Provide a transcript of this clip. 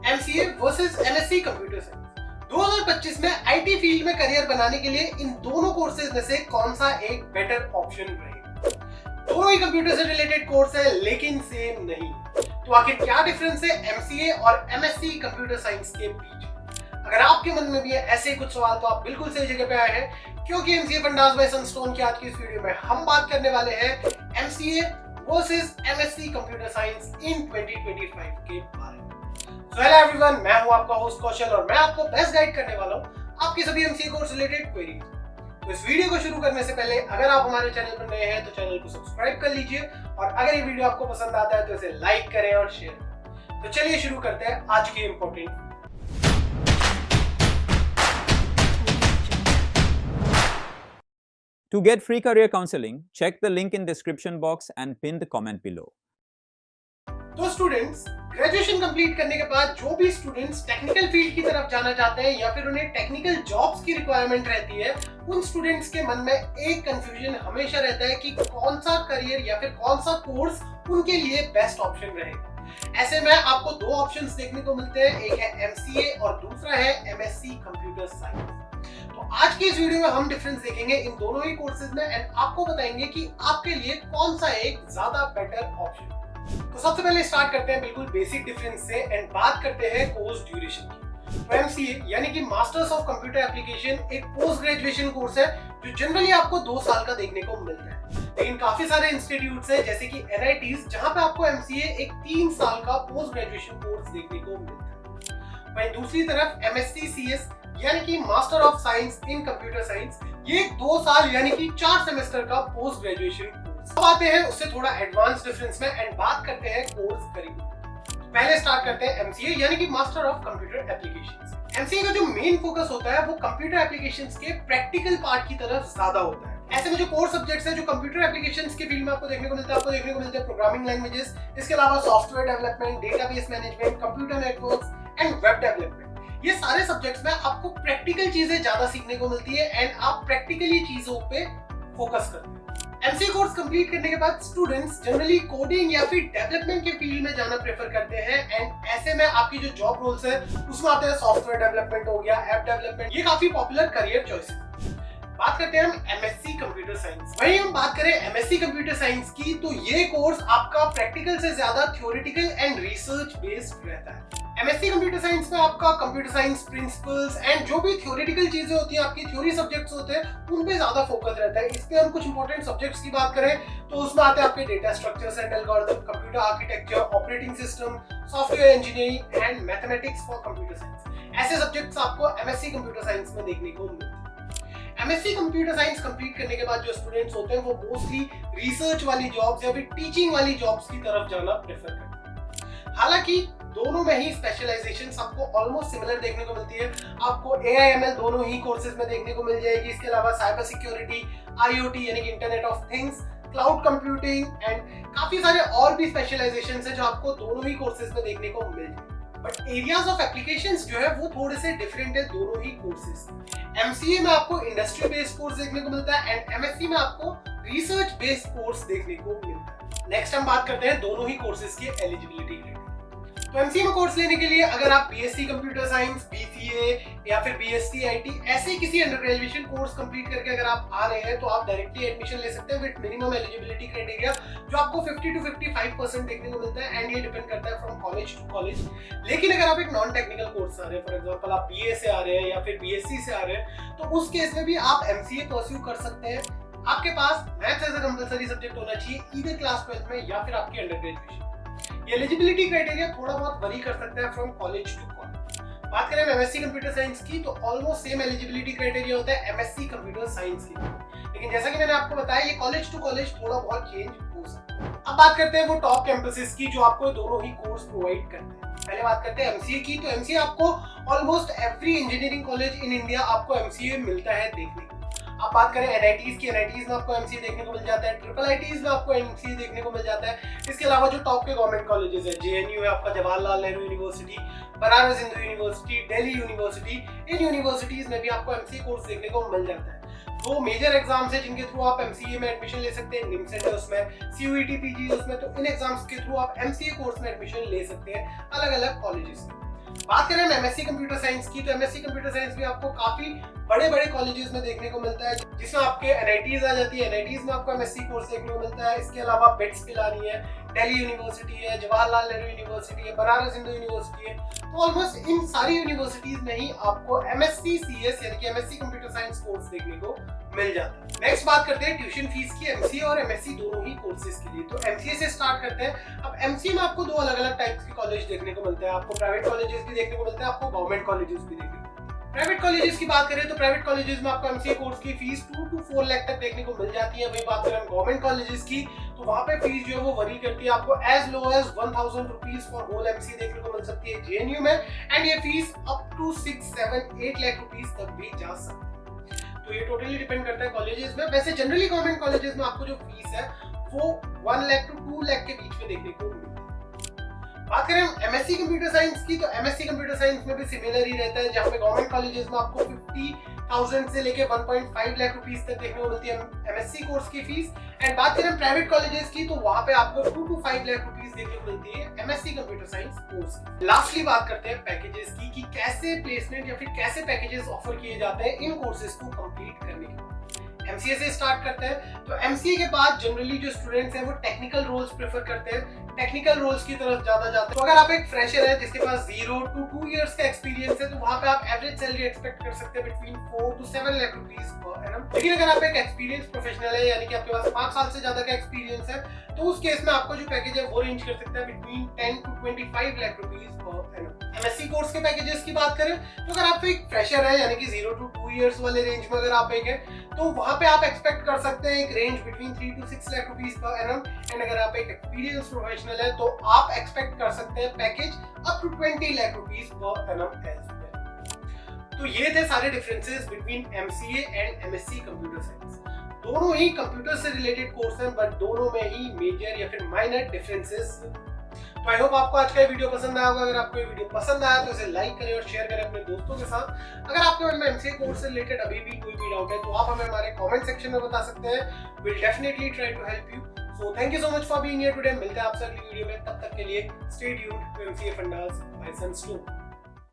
MCA versus MSc computer science. 2025 में IT field में career बनाने के लिए इन दोनों कोर्सेज में से कौन सा एक बेटर ऑप्शन रहेगा? दोनों ही कंप्यूटर से रिलेटेड कोर्स है लेकिन सेम नहीं। तो आखिर क्या डिफरेंस है एमसीए और एमएससी कंप्यूटर साइंस के बीच? अगर आपके मन में भी है ऐसे कुछ सवाल तो आप बिल्कुल सही जगह पे आए हैं, क्योंकि एमसीए फंडास बाय सनस्टोन की आज की इस वीडियो में हम बात करने वाले हैं MCA versus MSc computer science in 2025 के बारे में। So hello everyone, मैं हूं आपका होस्ट कौशल और मैं आपको बेस्ट गाइड करने वाला हूं आपकी सभी एमसीए कोर्स रिलेटेड क्वेरीज। तो इस वीडियो को शुरू करने से पहले अगर आप हमारे चैनल पर नए हैं तो चैनल को सब्सक्राइब कर लीजिए और अगर ये वीडियो आपको पसंद आता है तो इसे लाइक करें और शेयर करें। तो चलिए शुरू करते हैं आज की important. To get free career counseling, check the link in description box and pin the comment below. तो स्टूडेंट्स, ग्रेजुएशन कंप्लीट करने के बाद जो भी स्टूडेंट्स टेक्निकल फील्ड की तरफ जाना चाहते हैं या फिर उन्हें टेक्निकल जॉब्स की रिक्वायरमेंट रहती है, उन स्टूडेंट्स के मन में एक कंफ्यूजन हमेशा रहता है कि कौन सा करियर या फिर कौन सा कोर्स उनके लिए बेस्ट ऑप्शन रहेगा। ऐसे में आपको दो ऑप्शंस देखने को मिलते हैं, एक है एमसीए और दूसरा है एमएससी कंप्यूटर साइंस। तो आज की इस वीडियो में हम डिफरेंस देखेंगे इन दोनों ही कोर्सेज में एंड आपको बताएंगे कि आपके लिए कौन सा एक ज्यादा बेटर ऑप्शन। तो सबसे पहले स्टार्ट करते हैं बिल्कुल बेसिक डिफरेंस से एंड बात करते हैं कोर्स ड्यूरेशन की। तो एमसीए यानी कि मास्टर्स ऑफ कंप्यूटर एप्लीकेशन एक पोस्ट ग्रेजुएशन कोर्स है जो जनरली आपको 2 साल का देखने को मिलता है, लेकिन काफी सारे इंस्टीट्यूट्स हैं जैसे कि एनआईटीज जहां पे आपको एमसीए एक 3 साल का पोस्ट ग्रेजुएशन कोर्स देखने को मिलता है। वहीं दूसरी तरफ एमएससी सीएस यानी कि master of science in computer science, ये 2 साल यानी कि 4 सेमेस्टर का पोस्ट ग्रेजुएशन। अब आते हैं उससे थोड़ा एडवांस डिफरेंस में एंड बात करते हैं कोर्स करिकुलम। पहले स्टार्ट करते हैं एमसीए यानी कि master of computer applications. MCA का जो मेन फोकस होता है वो कंप्यूटर एप्लीकेशंस के प्रैक्टिकल पार्ट की तरफ ज्यादा होता है। ऐसे में जो कोर सब्जेक्ट्स हैं जो कंप्यूटर एप्लीकेशंस के फील्ड में आपको देखने को मिलता है, आपको देखने को मिलते हैं प्रोग्रामिंग लैंग्वेजेस, इसके अलावा software development, database management, computer networks and web development. ये सारे सब्जेक्ट्स में आपको प्रैक्टिकल चीजें ज्यादा सीखने को मिलती है एंड आप प्रैक्टिकली चीजों पे फोकस करते हैं। एमसीए कोर्स कंप्लीट करने के बाद स्टूडेंट्स जनरली कोडिंग या फिर डेवलपमेंट के फील्ड में जाना प्रेफर करते हैं एंड ऐसे में आपकी जो जॉब रोल्स है उसमें आते हैं सॉफ्टवेयर डेवलपमेंट हो गया, ऐप डेवलपमेंट, ये काफी पॉपुलर करियर चॉइसेस। बात करते हैं हम एमएससी कंप्यूटर साइंस। वहीं हम बात करें एमएससी कंप्यूटर साइंस की तो ये कोर्स आपका प्रैक्टिकल से ज्यादा थ्योरेटिकल एंड रिसर्च बेस्ड रहता है। एमएससी कंप्यूटर साइंस में आपका कंप्यूटर साइंस प्रिंसिपल्स एंड जो भी थ्योरेटिकल चीजें होती हैं, आपकी थ्योरी सब्जेक्ट्स होते हैं, उन पे ज्यादा फोकस रहता है। इस पे हम कुछ इंपॉर्टेंट सब्जेक्ट्स की बात करें तो उसमें आते हैं आपके data structures and algorithm, computer architecture, operating system, software engineering and mathematics for computer science. ऐसे सब्जेक्ट्स आपको एमएससी कंप्यूटर साइंस में देखने को मिलते हैं। एमएससी कंप्यूटर साइंस कंप्लीट करने के बाद जो स्टूडेंट्स होते हैं वो मोस्टली रिसर्च वाली जॉब्स या फिर टीचिंग वाली जॉब्स की तरफ जाना प्रेफर करते हैं। हालांकि दोनों में ही स्पेशलाइजेशंस आपको ऑलमोस्ट सिमिलर देखने को मिलती है। आपको एआईएमएल दोनों ही कोर्सेज में देखने को मिल जाएगी। इसके अलावा साइबर सिक्योरिटी, आईओटी यानी कि internet of things, cloud computing and काफी सारे और भी स्पेशलाइजेशंस हैं जो आपको दोनों ही कोर्सेज में देखने को मिल जाएगी। बट एरियाज ऑफ एप्लीकेशंस जो है वो थोड़े से डिफरेंट है दोनों ही कोर्सेज। एमसीए में आपको इंडस्ट्री बेस्ड कोर्स देखने को मिलता है एंड एमएससी में आपको रिसर्च बेस्ड कोर्स देखने को मिलता है। नेक्स्ट हम बात करते हैं दोनों ही कोर्सेज की एलिजिबिलिटी की। तो एमसीए में कोर्स लेने के लिए अगर आप बीएससी कंप्यूटर साइंस, बीसीए या फिर बीएससी आईटी ऐसे किसी अंडर ग्रेजुएशन कोर्स कंप्लीट करके अगर आप आ रहे हैं तो आप डायरेक्टली एडमिशन ले सकते हैं विद मिनिमम एलिजिबिलिटी क्राइटेरिया जो आपको 50 to 55% देखने को मिलता है एंड ये डिपेंड करता है फ्रॉम कॉलेज टू कॉलेज। लेकिन अगर आप एक नॉन टेक्निकल कोर्स से आ रहे हैं, फॉर एग्जांपल आप बीए से आ रहे हैं या फिर बीएससी से आ रहे हैं, तो उस केस में भी आप एमसीए परस्यू कर सकते हैं। आपके पास maths as a compulsory subject होना चाहिए ईदर क्लास 12 में या फिर आपकी अंडर ग्रेजुएशन। ये एलिजिबिलिटी क्राइटेरिया थोड़ा बहुत वरी कर सकता है फ्रॉम कॉलेज टू कॉलेज। बात करें एमएससी कंप्यूटर साइंस की तो ऑलमोस्ट सेम एलिजिबिलिटी क्राइटेरिया होता है एमएससी कंप्यूटर साइंस की, लेकिन जैसा कि मैंने आपको बताया ये कॉलेज टू कॉलेज थोड़ा बहुत चेंज हो सकता है। अब बात करते हैं वो टॉप कैंपसेस की जो आपको दोनों ही कोर्स प्रोवाइड करते हैं। पहले बात करते हैं एमसीए की। तो एमसीए आपको almost every engineering college in India आपको एमसीए मिलता है देखने को। आप बात करें एनआईटीज की, एनआईटीज में आपको एमसीए देखने को मिल जाता है, ट्रिपल आईटीज में आपको एमसीए देखने को मिल जाता है। इसके अलावा जो टॉप के गवर्नमेंट कॉलेजेस है, जेएनयू है आपका, Jawaharlal Nehru university, Banaras Hindu university, Delhi university, इन यूनिवर्सिटीज में भी आपको एमसीए कोर्स देखने को मिल जाता है। 2 मेजर एग्जाम्स है जिनके थ्रू आप एमसीए में एडमिशन ले सकते हैं, निमसेट है उसमें, सीयूईटी पीजी उसमें, तो इन एग्जाम्स के थ्रू आप एमसीए कोर्स में एडमिशन ले सकते हैं अलग अलग कॉलेजेस में। बात करें एमएससी कंप्यूटर साइंस की, तो एमएससी कंप्यूटर साइंस भी आपको काफी बड़े बड़े कॉलेजेस में देखने को मिलता है, जिसमें आपके एनआईटीज आ जाती है। एनआईटीज में आपको एमएससी कोर्स देखने को मिलता है। इसके अलावा बिट्स पिलानी है, दिल्ली यूनिवर्सिटी है, जवाहरलाल नेहरू यूनिवर्सिटी है, बनारस हिंदू यूनिवर्सिटी है। तो ऑलमोस्ट इन सारी यूनिवर्सिटीज में ही आपको एमएससी सीएस यानी कि एमएससी कंप्यूटर साइंस कोर्स देखने को मिल जाता है। नेक्स्ट बात करते हैं ट्यूशन फीस की, एमसीए और एमएससी दोनों ही कोर्सेज के लिए। तो एमसीए से स्टार्ट करते हैं। अब एमसीए में आपको दो अलग अलग टाइप्स के कॉलेज देखने को मिलते हैं। आपको प्राइवेट कॉलेजेस भी देखने को मिलते हैं, आपको गवर्नमेंट कॉलेजेस भी देखने को मिलते हैं। प्राइवेट कॉलेजेस की बात करें तो प्राइवेट कॉलेजेस में आपको एमसीए कोर्स की फीस 2 to 4 लाख तक देखने को मिल जाती है। वही बात करें गवर्नमेंट कॉलेजेस की, तो वहां पे फीस जो है वो वरी करती है। आपको as low as 1000 rupees for whole MCA देखने को मिल सकती है जेएनयू में, एंड ये fees up to 6, 7, 8 lakh rupees तक भी जा सकती है। तो ये टोटली डिपेंड करता है कॉलेजेस में। वैसे जनरली गवर्नमेंट कॉलेजेस में आपको जो फीस है वो 1 लाख to 2 लाख के बीच में देखने को मिलती है। बात करें एमएससी कंप्यूटर साइंस की, तो एमएससी कंप्यूटर साइंस में भी सिमिलर ही रहता है, जहां पे गवर्नमेंट कॉलेजेस में आपको 50,000 से लेके 1.5 लाख रुपीस तक देखने को मिलती है एमएससी कोर्स की फीस। एंड बात करें प्राइवेट कॉलेजेस की, तो वहां पे आपको 2 to 5 लाख रुपीस देखने को मिलती है एमएससी कंप्यूटर साइंस कोर्स की। लास्टली बात करते हैं पैकेजेस की कि कैसे प्लेसमेंट या फिर कैसे पैकेजेस ऑफर किए जाते हैं इन कोर्सेज को कंप्लीट करने के। एमसीए से स्टार्ट करते हैं। तो एमसीए के बाद जनरली जो स्टूडेंट्स हैं वो टेक्निकल रोल्स प्रेफर करते हैं, टेक्निकल रोल्स की तरफ ज्यादा जाते हैं। तो अगर आप एक फ्रेशर है जिसके पास 0 to 2 इयर्स का एक्सपीरियंस है, तो वहां पे आप एवरेज सैलरी एक्सपेक्ट कर सकते हैं between 4 to 7 lakh rupees per annum. लेकिन अगर आप एक एक्सपीरियंस प्रोफेशनल है यानी कि आपके पास 5 साल से ज्यादा का एक्सपीरियंस है, तो उस केस में आपको जो पैकेज है वो रेंज कर सकता है between 10 to 25 lakh rupees per annum. MSc course के पैकेजेस की बात करें तो अगर आप एक फ्रेशर है यानी कि 0 to 2 इयर्स वाले रेंज में अगर आप एक है, तो वहां पे आप एक्सपेक्ट कर सकते हैं एक range between 3 to 6 lakh rupees per annum. And अगर आप एक एक्सपीरियंस प्रोफेशनल है तो आप एक्सपेक्ट कर सकते हैं package up to 20 lakh rupees per annum as well. तो ये थे सारे differences between MCA and MSc computer science. दोनों ही कंप्यूटर से रिलेटेड कोर्स हैं, बट दोनों में ही मेजर या फिर माइनर डिफरेंसेस। तो आई होप आपको आज का वीडियो पसंद आया होगा। अगर आपको ये वीडियो पसंद आया तो इसे लाइक करें और शेयर करें अपने दोस्तों के साथ। अगर आपके मन में एमसीए कोर्स से रिलेटेड अभी भी कोई भी डाउट है तो आप हमें हमारे कमेंट सेक्शन में बता सकते हैं। Will definitely try to help you. So thank you so much for being here today. मिलते हैं आपसे अगली वीडियो में, तब तक के लिए stay tuned to MCA fundas by Sunstone.